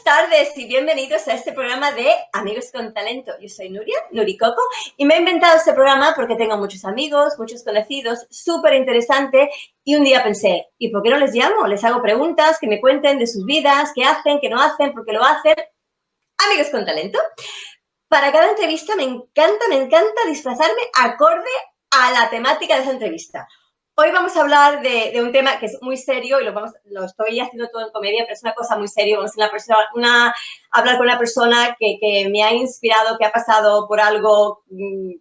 Buenas tardes y bienvenidos a este programa de Amigos con Talento. Yo soy Nuria, Nuricoco, y me he inventado este programa porque tengo muchos amigos, muchos conocidos, súper interesante, y un día pensé, ¿y por qué no les llamo? Les hago preguntas, que me cuenten de sus vidas, qué hacen, qué no hacen, por qué lo hacen. Amigos con Talento. Para cada entrevista me encanta disfrazarme acorde a la temática de esa entrevista. Hoy vamos a hablar de un tema que es muy serio y lo estoy haciendo todo en comedia, pero es una cosa muy seria. Vamos a hablar con una persona que me ha inspirado, que ha pasado por algo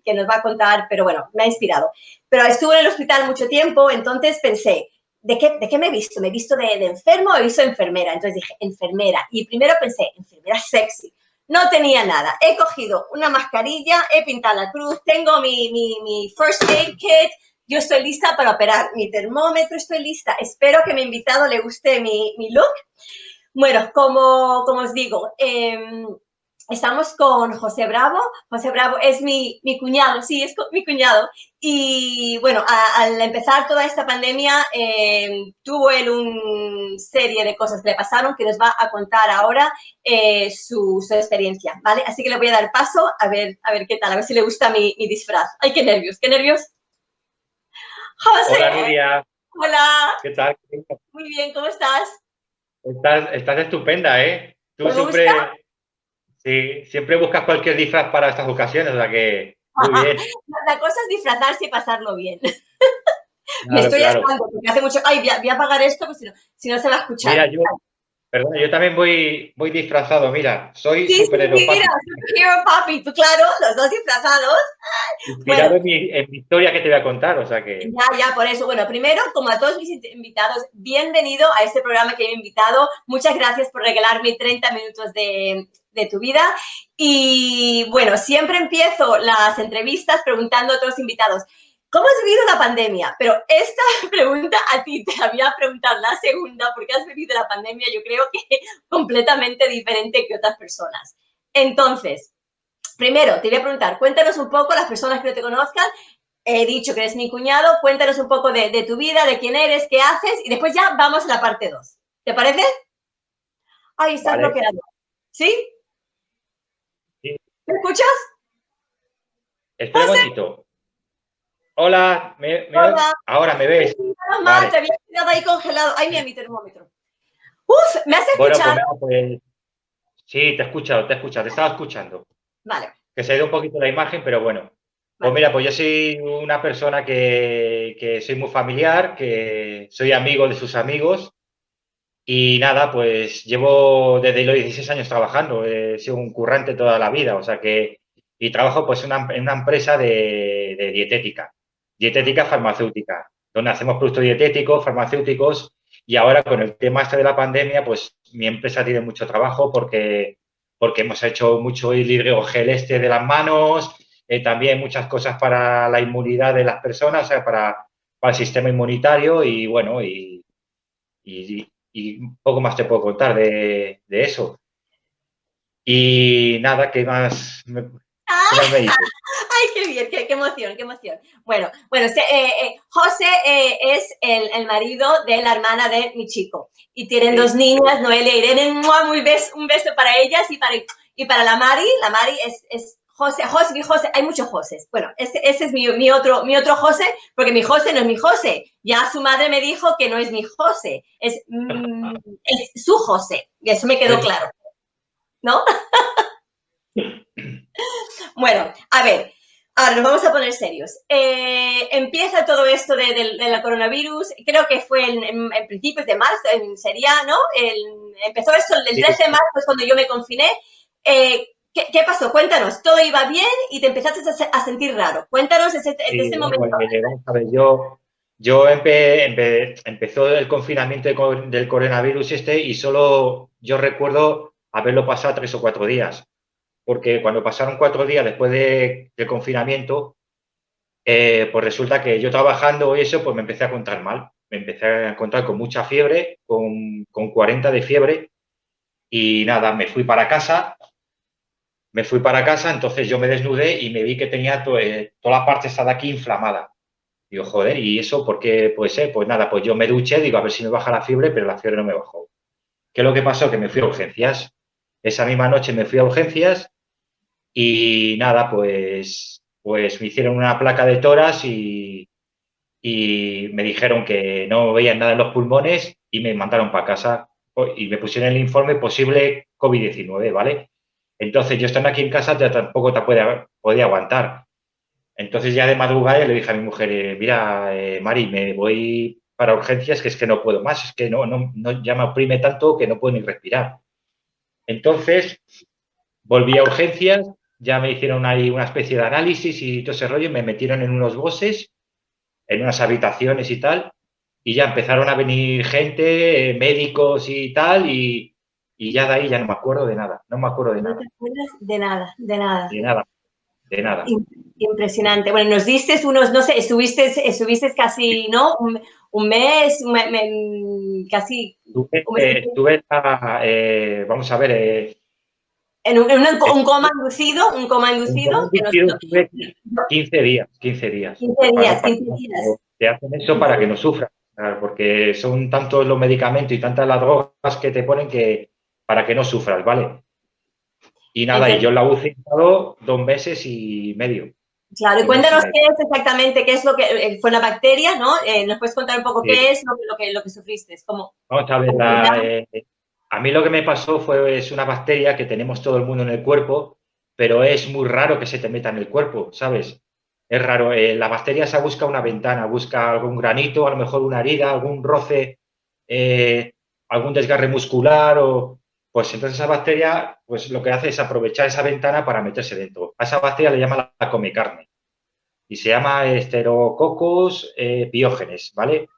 que nos va a contar, pero bueno, me ha inspirado. Pero estuve en el hospital mucho tiempo, entonces pensé, ¿de qué me he visto? ¿Me he visto de enfermo o he visto de enfermera? Entonces dije, enfermera. Y primero pensé, enfermera sexy. No tenía nada. He cogido una mascarilla, he pintado la cruz, tengo mi first aid kit. Yo estoy lista para operar, mi termómetro, estoy lista. Espero que mi invitado le guste mi look. Bueno, como os digo, estamos con José Bravo. José Bravo es mi cuñado, sí, es mi cuñado. Y bueno, al empezar toda esta pandemia, tuvo él una serie de cosas que le pasaron que nos va a contar ahora su experiencia, ¿vale? Así que le voy a dar paso a ver qué tal, a ver si le gusta mi disfraz. ¡Ay, qué nervios, qué nervios! José. Hola, Nuria. Hola. ¿Qué tal? Muy bien, ¿cómo estás? Estás estupenda, ¿eh? Tú ¿Te gusta? siempre, sí, siempre buscas cualquier disfraz para estas ocasiones, o sea que muy bien. La cosa es disfrazarse y pasarlo bien. Me Claro, estoy claro. asando porque hace mucho. Ay, voy a apagar esto, pues si no se va a escuchar. Mira, perdona, yo también voy disfrazado, mira, soy Sí, superhéroe mira, papi, Superhero Papi, tú claro, los dos disfrazados. Bueno, inspirado en mi historia que te voy a contar, o sea que, ya, por eso. Bueno, primero, como a todos mis invitados, bienvenido a este programa que he invitado. Muchas gracias por regalarme 30 minutos de tu vida. Y bueno, siempre empiezo las entrevistas preguntando a todos los invitados, ¿cómo has vivido la pandemia? Pero esta pregunta a ti te la voy a preguntar la segunda, porque has vivido la pandemia, yo creo que completamente diferente que otras personas. Entonces, primero, te voy a preguntar, cuéntanos un poco, las personas que no te conozcan, he dicho que eres mi cuñado, cuéntanos un poco de tu vida, de quién eres, qué haces, y después ya vamos a la parte 2. ¿Te parece? Ay, estás vale, bloqueado. ¿Sí? sí. ¿Me escuchas? Espera un José, momentito. Hola, hola. ahora me ves. Nada mal, te Vale. había quedado ahí congelado. Ay, mira mi termómetro. Uf, ¿me has Bueno, pues, escuchado? nada, pues sí, te estaba escuchando. Vale, Que se ha ido un poquito la imagen, pero bueno. Pues vale. mira, pues yo soy una persona que soy muy familiar, que soy amigo de sus amigos y nada, pues llevo desde los 16 años trabajando, he sido un currante toda la vida, o sea que, y trabajo pues en una empresa de dietética farmacéutica, donde hacemos productos dietéticos, farmacéuticos y ahora con el tema este de la pandemia, pues mi empresa tiene mucho trabajo porque hemos hecho mucho el hidrogel este de las manos, también muchas cosas para la inmunidad de las personas, o sea, para el sistema inmunitario y bueno, y un poco más te puedo contar de eso. Y nada, ¿qué más me dices? Ay, qué bien, qué emoción, qué emoción. Bueno, José es el marido de la hermana de mi chico y tienen dos Sí, niñas, Noelia y Irene. Un beso para ellas y para la Mari. La Mari es José, hay muchos José. Bueno, ese es mi otro José, porque mi José no es mi José. Ya su madre me dijo que no es mi José, es su José. Y eso me quedó es, claro, ¿no? Bueno, a ver, ahora nos vamos a poner serios. Empieza todo esto de la coronavirus, creo que fue en principios de marzo, sería, ¿no? Empezó esto el sí, 13 de marzo, es cuando yo me confiné. ¿Qué pasó? Cuéntanos, todo iba bien y te empezaste a sentir raro. Cuéntanos de sí, ese bueno, momento. vamos a ver, empezó el confinamiento del coronavirus este y solo yo recuerdo haberlo pasado 3 o 4 días, porque cuando pasaron 4 días después del confinamiento, pues resulta que yo trabajando y eso, pues me empecé a encontrar mal. Me empecé a encontrar con mucha fiebre, con 40 de fiebre y nada, me fui para casa, entonces yo me desnudé y me vi que tenía toda la parte esta de aquí inflamada. Digo, joder, ¿y eso por qué puede ser? Pues nada, pues yo me duché, digo, a ver si me baja la fiebre, pero la fiebre no me bajó. ¿Qué es lo que pasó? Que me fui a urgencias. Esa misma noche me fui a urgencias y nada, pues me hicieron una placa de tórax y me dijeron que no veían nada en los pulmones y me mandaron para casa y me pusieron el informe posible COVID-19, ¿vale? Entonces yo estando aquí en casa ya tampoco podía aguantar. Entonces ya de madrugada le dije a mi mujer, mira, Mari, me voy para urgencias, que es que no puedo más, es que no ya me oprime tanto que no puedo ni respirar. Entonces volví a urgencias, ya me hicieron ahí una especie de análisis y todo ese rollo, me metieron en unos bosses, en unas habitaciones y tal, y ya empezaron a venir gente, médicos y tal, y ya de ahí ya no me acuerdo de nada, no me acuerdo de No nada, te acuerdas de nada, de nada. de nada, de nada. Impresionante. Bueno, nos diste unos, no sé, estuviste casi, ¿no? Un mes, casi un mes y medio, Vamos a ver, en un coma en inducido, coma que inducido estuve no, 15 días, 15 días. 15 Para días, no, 15 días. te hacen eso para que no sufras, claro, porque son tantos los medicamentos y tantas las drogas que te ponen que para que no sufras, ¿vale? Y nada, y yo en la UCI he estado 2 meses y medio. Claro, y 2 meses y cuéntanos medio. qué es exactamente, qué es lo que fue la bacteria, ¿no? ¿Nos puedes contar un poco Sí. qué es lo que sufriste? Vamos a ver, ¿Cómo se llama? a mí lo que me pasó es una bacteria que tenemos todo el mundo en el cuerpo, pero es muy raro que se te meta en el cuerpo, ¿sabes? Es raro. La bacteria se busca una ventana, busca algún granito, a lo mejor una herida, algún roce, eh, algún desgarre muscular o... Pues entonces esa bacteria, pues lo que hace es aprovechar esa ventana para meterse dentro. A esa bacteria le llaman la comecarne y se llama Staphylococcus pyogenes, ¿vale?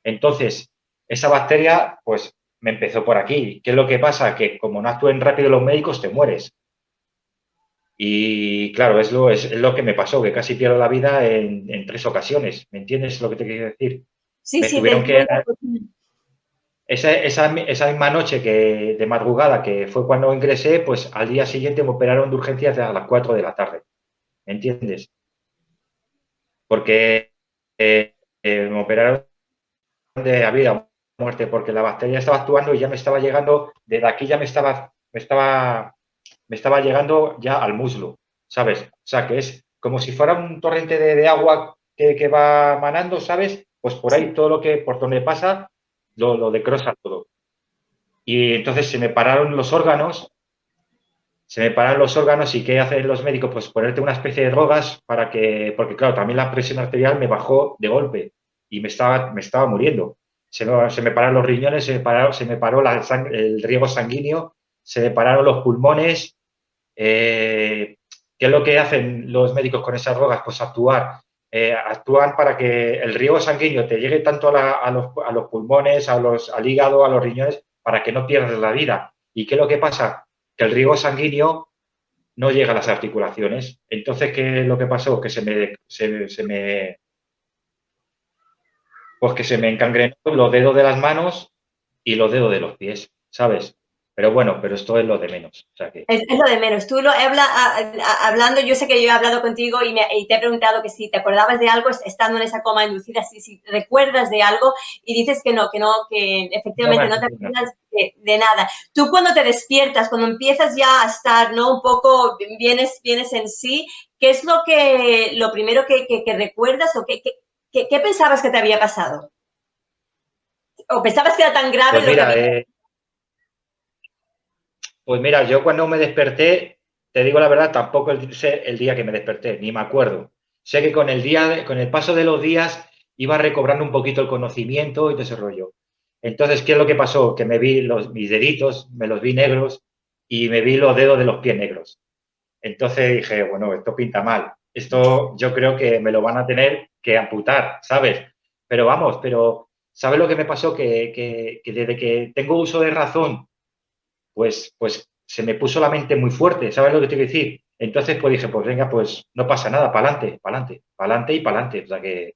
Entonces, esa bacteria, pues me empezó por aquí. ¿Qué es lo que pasa? Que como no actúen rápido los médicos, te mueres. Y claro, es lo que me pasó, que casi pierdo la vida en 3 ocasiones. ¿Me entiendes lo que te quiero decir? Sí, Me sí, te tuvieron que... entiendo. Esa misma noche de madrugada, que fue cuando ingresé, pues al día siguiente me operaron de urgencias a las 4 de la tarde. ¿Me entiendes? Porque me operaron de vida o muerte, porque la bacteria estaba actuando y ya me estaba llegando, desde aquí ya me estaba llegando ya al muslo, ¿sabes? O sea, que es como si fuera un torrente de agua que va manando, ¿sabes? Pues por ahí Sí, todo por donde pasa, lo decrosa todo. Y entonces se me paran los órganos y ¿qué hacen los médicos? Pues ponerte una especie de drogas porque claro, también la presión arterial me bajó de golpe y me estaba muriendo. Se me pararon los riñones, se me paró el riego sanguíneo, se me pararon los pulmones. ¿Qué es lo que hacen los médicos con esas drogas? Pues actúan para que el riego sanguíneo te llegue tanto a los pulmones, al hígado, a los riñones, para que no pierdas la vida. ¿Y qué es lo que pasa? Que el riego sanguíneo no llega a las articulaciones. Entonces, ¿qué es lo que pasó? Que pues que se me encangrenó los dedos de las manos y los dedos de los pies, ¿sabes? Pero bueno, pero esto es lo de menos. O sea que, es lo de menos. Tú hablando, yo sé que yo he hablado contigo y te he preguntado que si te acordabas de algo estando en esa coma inducida, si recuerdas de algo y dices que no me efectivamente no te acuerdo. acuerdas de nada. Tú cuando te despiertas, cuando empiezas ya a estar, ¿no? Un poco, vienes en sí, ¿qué es lo primero que recuerdas o qué pensabas que te había pasado? ¿O pensabas que era tan grave Pues lo que mira, había? yo cuando me desperté, te digo la verdad, tampoco sé el día que me desperté, ni me acuerdo. Sé que con el paso de los días iba recobrando un poquito el conocimiento y todo ese rollo. Entonces, ¿qué es lo que pasó? Que me vi mis deditos, me los vi negros y me vi los dedos de los pies negros. Entonces dije, bueno, esto pinta mal. Esto yo creo que me lo van a tener que amputar, ¿sabes? Pero vamos, ¿sabes lo que me pasó? Que desde que tengo uso de razón pues se me puso la mente muy fuerte, ¿sabes lo que te quiero decir? Entonces, pues dije, pues venga, pues no pasa nada, para adelante, para adelante, para adelante y para adelante. O sea que,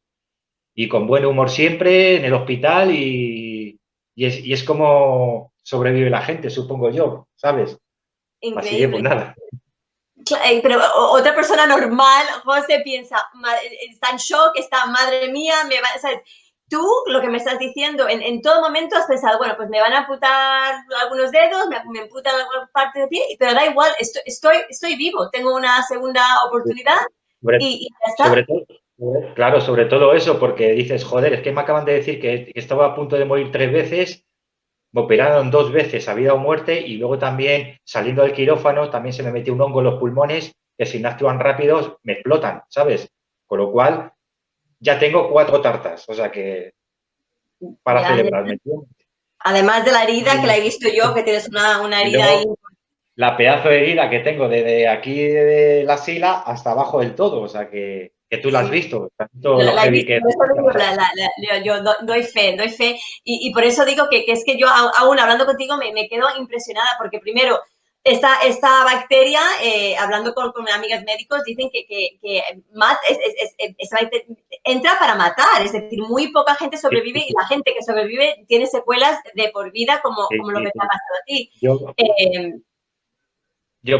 y con buen humor siempre en el hospital y es como sobrevive la gente, supongo yo, ¿sabes? Así que, pues Increíble. nada. Pero otra persona normal, José, piensa, está en shock, está, madre mía, ¿sabes? tú, lo que me estás diciendo, en todo momento has pensado, bueno, pues me van a amputar algunos dedos, me amputan alguna parte de pie, pero da igual, estoy vivo, tengo una segunda oportunidad Sobre, y ya está. sobre todo, claro, sobre todo eso, porque dices, joder, es que me acaban de decir que estaba a punto de morir 3 veces, me operaron 2 veces a vida o muerte y luego también saliendo del quirófano también se me metió un hongo en los pulmones que si no actúan rápidos me explotan, ¿sabes? Con lo cual ya tengo 4 tartas, o sea que para Ya, celebrar, ¿me entiendes? además de la herida, que la Y he visto yo, que tienes una y herida ahí. luego la pedazo de herida que tengo desde aquí de la sila hasta abajo del todo, o sea que tú la has Sí, visto, todo lo la he heavy visto, que por eso digo, es. yo doy fe, y por eso digo que es que yo aún hablando contigo me quedo impresionada, porque primero, esta bacteria, hablando con amigas médicos, dicen que entra para matar, es decir, muy poca gente Sí, sobrevive sí, y la gente que sobrevive tiene secuelas de por vida, sí, como lo que sí, te ha sí. pasado a ti. Yo, Eh,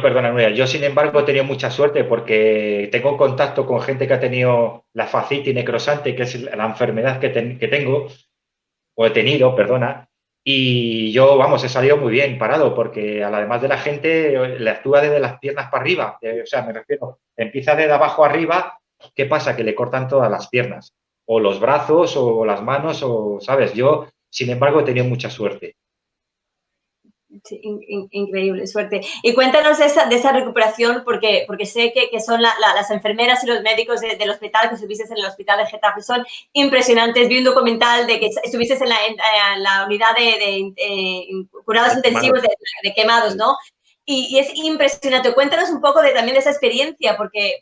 perdona, Nuria, yo sin embargo he tenido mucha suerte porque tengo contacto con gente que ha tenido la fascitis necrosante, que es la enfermedad que tengo, o he tenido, perdona, y yo, vamos, he salido muy bien parado porque además de la gente le actúa desde las piernas para arriba, o sea, me refiero, empieza desde abajo arriba, ¿qué pasa? Que le cortan todas las piernas, o los brazos, o las manos, o, ¿sabes? Yo, sin embargo, he tenido mucha suerte. Sí, increíble, suerte. Y cuéntanos de esa recuperación, porque sé que son las enfermeras y los médicos del hospital, que estuviste en el hospital de Getafe, son impresionantes. Vi un documental de que estuviste en la unidad de curados intensivos de quemados, ¿no? Y es impresionante. Cuéntanos un poco también de esa experiencia, porque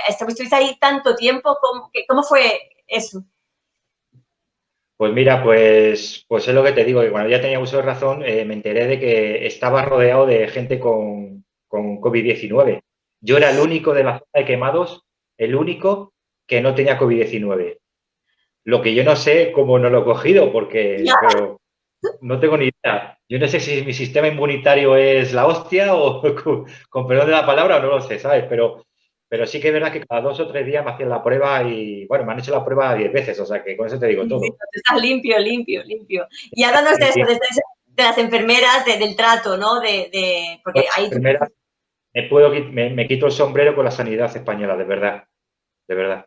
estuviste ahí tanto tiempo. ¿Cómo fue eso? Pues mira, pues es lo que te digo, que cuando ya tenía uso de razón, me enteré de que estaba rodeado de gente con COVID-19. Yo era el único de la zona de quemados, el único que no tenía COVID-19. Lo que yo no sé cómo no lo he cogido, porque, Ya. pero no tengo ni idea. Yo no sé si mi sistema inmunitario es la hostia o, con perdón de la palabra, no lo sé, ¿sabes? Pero sí que es verdad que cada 2 o 3 días me hacían la prueba y, bueno, me han hecho la prueba 10 veces, o sea que con eso te digo Sí, sí, todo. estás limpio, limpio, limpio. Y háblanos de eso, de las enfermeras, del trato, ¿no? Porque ahí tú... Primera, me quito el sombrero con la sanidad española, de verdad, de verdad.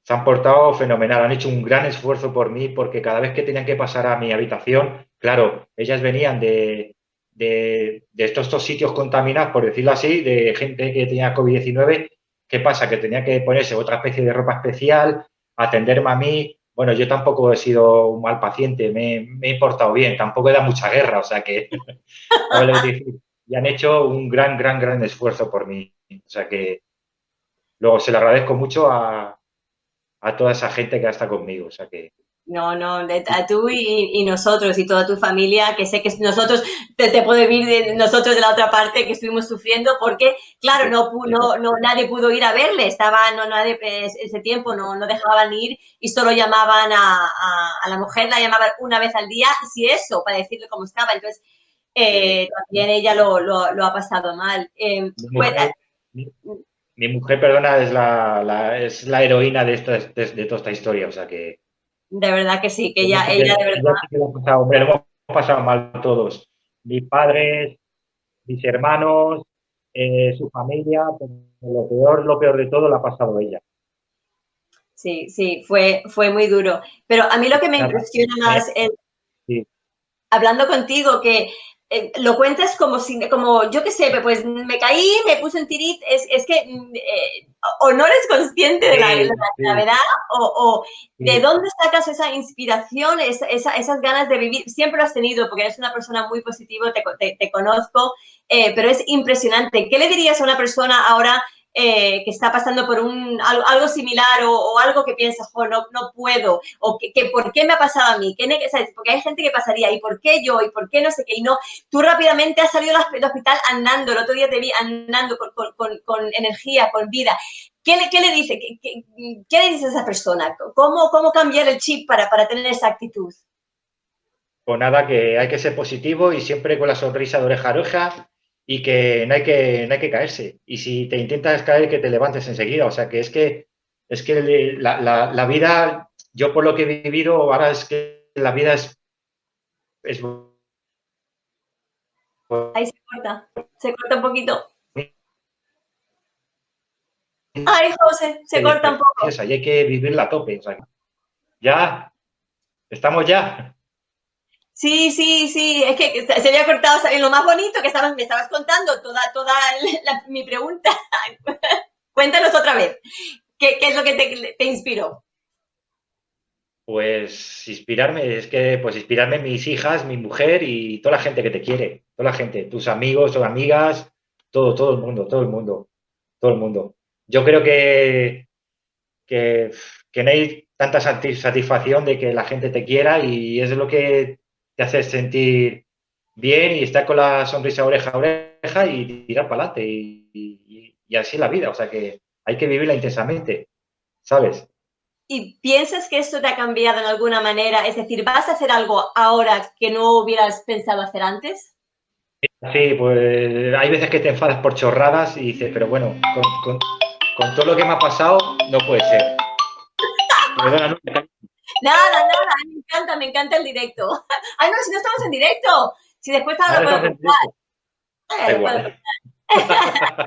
Se han portado fenomenal, han hecho un gran esfuerzo por mí porque cada vez que tenían que pasar a mi habitación, claro, ellas venían de estos sitios contaminados, por decirlo así, de gente que tenía COVID-19. ¿Qué pasa? Que tenía que ponerse otra especie de ropa especial, atenderme a mí. Bueno, yo tampoco he sido un mal paciente, me he portado bien, tampoco he dado mucha guerra, o sea que, ¿sabes lo que te digo? Y han hecho un gran, gran, gran esfuerzo por mí. O sea que luego se lo agradezco mucho a toda esa gente que ha estado conmigo. O sea que. No, no, a tú y nosotros y toda tu familia, que sé que nosotros, te puedo vivir de nosotros de la otra parte que estuvimos sufriendo, porque, claro, nadie pudo ir a verle, nadie, ese tiempo no dejaban ir y solo llamaban a la mujer, la llamaban una vez al día, si eso, para decirle cómo estaba. Entonces, también ella lo ha pasado mal. Mi mujer, mi, mi mujer, perdona, es la heroína de toda esta historia. O sea que. De verdad que sí, que Ella sí que, ella de verdad. ella sí que lo ha pasado, hombre, lo hemos pasado mal todos. Mis padres, mis hermanos, su familia, pero lo peor de todo lo ha pasado ella. Sí, sí, fue muy duro. Pero a mí lo que me Nada, impresiona más es, sí, hablando contigo, que lo cuentas como si, como yo qué sé, pues me caí, me puse un tirit, es que o no eres consciente de la sí, sí, gravedad o de sí. dónde sacas esa inspiración, esas ganas de vivir. Siempre lo has tenido porque eres una persona muy positiva, te conozco, pero es impresionante. ¿Qué le dirías a una persona ahora que está pasando por algo similar o algo que piensas, oh, no puedo, o que por qué me ha pasado a mí? ¿Sabes? Porque hay gente que pasaría, ¿y por qué yo? ¿Y por qué no sé qué? Y no, tú rápidamente has salido del hospital andando, el otro día te vi andando con energía, con vida. ¿Qué le dice? ¿Qué le dices a esa persona? ¿Cómo cambiar el chip para tener esa actitud? Pues nada, que hay que ser positivo y siempre con la sonrisa de oreja a oreja y que no hay que caerse. Y si te intentas caer, que te levantes enseguida. O sea, que es que Es que la vida, yo por lo que he vivido, ahora es que la vida es Ahí se corta un poquito. Ay, José, se corta un poco. y hay que vivirla a tope. O sea, ya, estamos ya. Sí, sí, sí, es que se había cortado, ¿sabes? Lo más bonito que me estabas contando, toda mi pregunta. Cuéntanos otra vez, ¿qué es lo que te inspiró? Pues inspirarme, es que pues inspirarme en mis hijas, mi mujer y toda la gente que te quiere, toda la gente, tus amigos o amigas, todo el mundo, todo el mundo, todo el mundo. Yo creo que, que no hay tanta satisfacción de que la gente te quiera y es lo que te hace sentir bien y estar con la sonrisa oreja a oreja y tirar para adelante y así es la vida, o sea que hay que vivirla intensamente, ¿sabes? ¿Y piensas que esto te ha cambiado en alguna manera? Es decir, ¿vas a hacer algo ahora que no hubieras pensado hacer antes? Sí, pues hay veces que te enfadas por chorradas y dices, pero bueno, con todo lo que me ha pasado, no puede ser. Perdona, no, Nada, nada, me encanta el directo. Ay, no, si no estamos en directo, si después ahora ahora lo puedo estamos en contar. directo. Da Lo puedo. igual.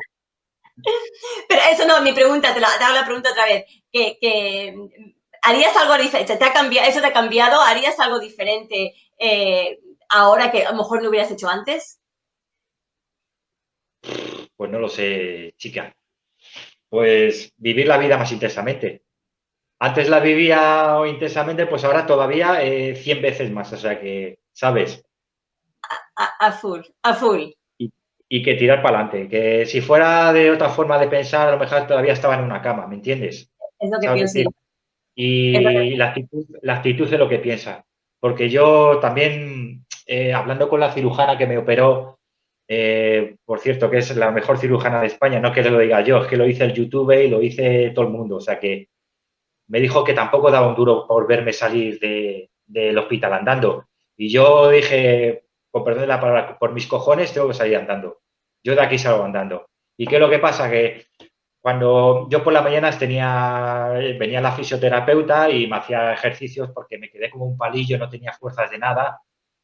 Pero eso no, mi pregunta, te hago la pregunta otra vez. ¿Harías algo diferente? ¿Eso te ha cambiado? ¿Harías algo diferente ahora que a lo mejor no hubieras hecho antes? Pues no lo sé, chica. Pues vivir la vida más intensamente. Antes la vivía intensamente, pues ahora todavía 100 veces más. O sea que, ¿sabes? A full, a full. Y, y que tirar para adelante. Que si fuera de otra forma de pensar, a lo mejor todavía estaba en una cama, ¿me entiendes? Es lo que ¿Sabes pienso yo. decir? Es lo que Y la actitud de lo que piensa. Porque yo también, hablando con la cirujana que me operó, por cierto, que es la mejor cirujana de España, no que lo diga yo, es que lo dice el YouTube y lo dice todo el mundo. O sea que me dijo que tampoco daba un duro por verme salir del hospital andando. Y yo dije, con perdón de la palabra, por mis cojones tengo que salir andando. Yo de aquí salgo andando. ¿Y qué es lo que pasa? Que cuando yo por las mañanas venía la fisioterapeuta y me hacía ejercicios porque me quedé como un palillo, no tenía fuerzas de nada.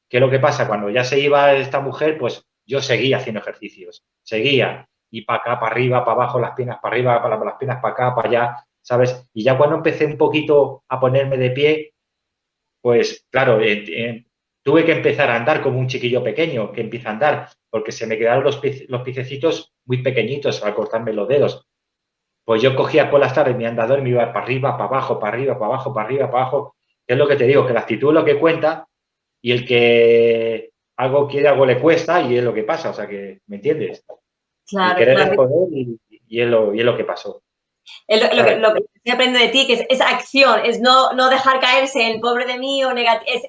¿Qué es lo que pasa? Cuando ya se iba esta mujer, pues yo seguía haciendo ejercicios, seguía. Y para acá, para arriba, para abajo, las piernas para arriba, para las piernas para acá, para allá, ¿sabes? Y ya cuando empecé un poquito a ponerme de pie, pues claro, tuve que empezar a andar como un chiquillo pequeño que empieza a andar, porque se me quedaron los piececitos muy pequeñitos al cortarme los dedos. Pues yo cogía por las tardes mi andador y me iba para arriba, para abajo, para arriba, para abajo, para arriba, para abajo. Es lo que te digo, que la actitud es lo que cuenta y el que algo quiere, algo le cuesta y es lo que pasa. O sea que, ¿me entiendes? El claro, querer es claro. poder y es lo que pasó. Es ¿Sabes? lo que se aprende de ti, que es acción, es no dejar caerse en pobre de mí o negativo.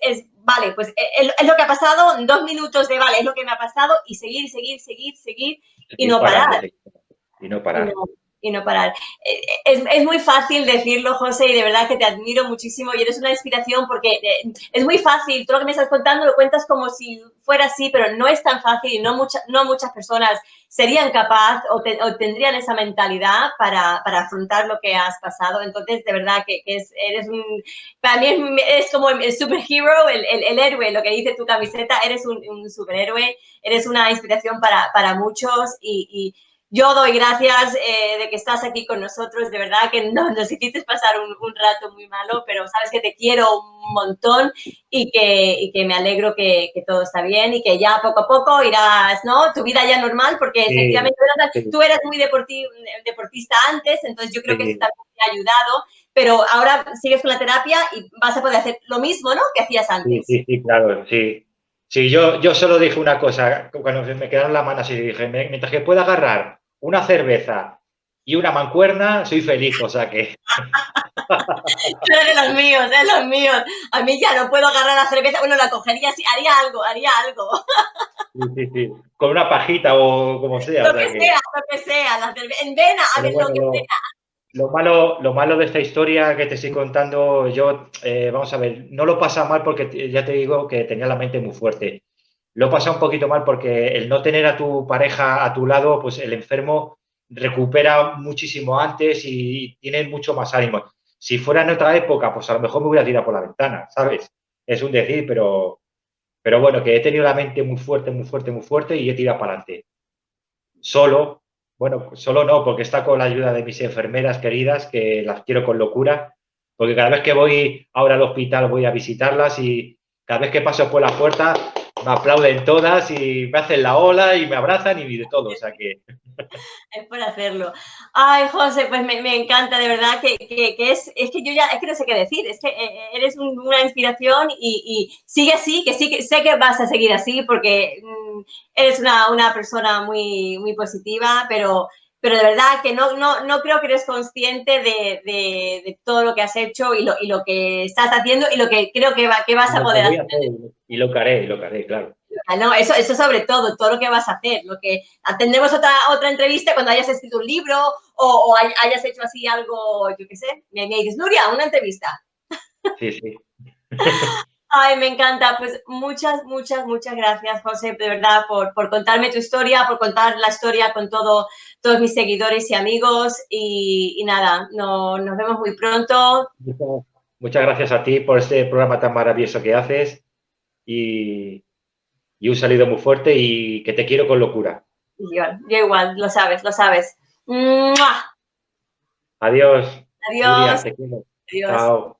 Vale, pues es lo que ha pasado, 2 minutos de vale, es lo que me ha pasado y seguir, seguir, seguir, seguir y Ir no para parar. adelante y no Y no, parar. y no parar. Es muy fácil decirlo, José, y de verdad que te admiro muchísimo y eres una inspiración porque es muy fácil. Todo lo que me estás contando lo cuentas como si fuera así, pero no es tan fácil y no muchas personas serían capaces o tendrían esa mentalidad para afrontar lo que has pasado. Entonces, de verdad que eres un... Para mí es como el superhero, el héroe, lo que dice tu camiseta, eres un superhéroe, eres una inspiración para muchos y yo doy gracias de que estás aquí con nosotros, de verdad que nos hiciste pasar un rato muy malo, pero sabes que te quiero un montón y que me alegro que todo está bien y que ya poco a poco irás, ¿no? Tu vida ya normal, porque Sí, efectivamente sí, tú eras muy deportista antes, entonces yo creo que eso sí, también te ha ayudado, pero ahora sigues con la terapia y vas a poder hacer lo mismo, ¿no? Que hacías sí, antes. sí, sí, claro, sí. Sí, yo solo dije una cosa, cuando me quedaron las manos y dije, mientras que pueda agarrar una cerveza y una mancuerna, soy feliz, o sea que De los míos, de los míos. A mí ya no puedo agarrar la cerveza. Bueno, la cogería, sí, haría algo, haría algo. sí, sí, sí, con una pajita o como sea, o sea que, Lo que sea. En vena, a pero ver, no, bueno, que lo malo de esta historia que te estoy contando, yo, vamos a ver, no lo pasa mal porque ya te digo que tenía la mente muy fuerte. Lo pasa un poquito mal porque el no tener a tu pareja a tu lado, pues el enfermo recupera muchísimo antes y tienen mucho más ánimo. Si fuera en otra época, pues a lo mejor me hubiera tirado por la ventana, ¿sabes? Es un decir, pero bueno, que he tenido la mente muy fuerte, muy fuerte, muy fuerte y he tirado para adelante. Solo, bueno, solo no, porque está con la ayuda de mis enfermeras queridas, que las quiero con locura, porque cada vez que voy ahora al hospital voy a visitarlas y cada vez que paso por la puerta me aplauden todas y me hacen la ola y me abrazan y de todo, o sea que Es por hacerlo. Ay, José, pues me encanta, de verdad, que es que yo ya, es que no sé qué decir, es que eres una inspiración y sigue así, que sí, que sé que vas a seguir así porque eres una persona muy, muy positiva, pero de verdad que no creo que eres consciente de todo lo que has hecho y lo que estás haciendo y lo que creo que vas a lo que poder voy hacer. a hacer y lo que haré, claro. No, eso sobre todo lo que vas a hacer, lo que atendemos otra entrevista cuando hayas escrito un libro o hayas hecho así algo, yo qué sé, me dices, Nuria, una entrevista. Sí, sí. Ay, me encanta. Pues muchas gracias, José, de verdad, por contarme tu historia, por contar la historia con todos mis seguidores y amigos. Y nada, nos vemos muy pronto. Muchas, muchas gracias a ti por este programa tan maravilloso que haces y, y un saludo muy fuerte y que te quiero con locura. Yo igual, lo sabes, lo sabes. ¡Mua! Adiós, Nuria, Adiós, te quiero. adiós. Chao.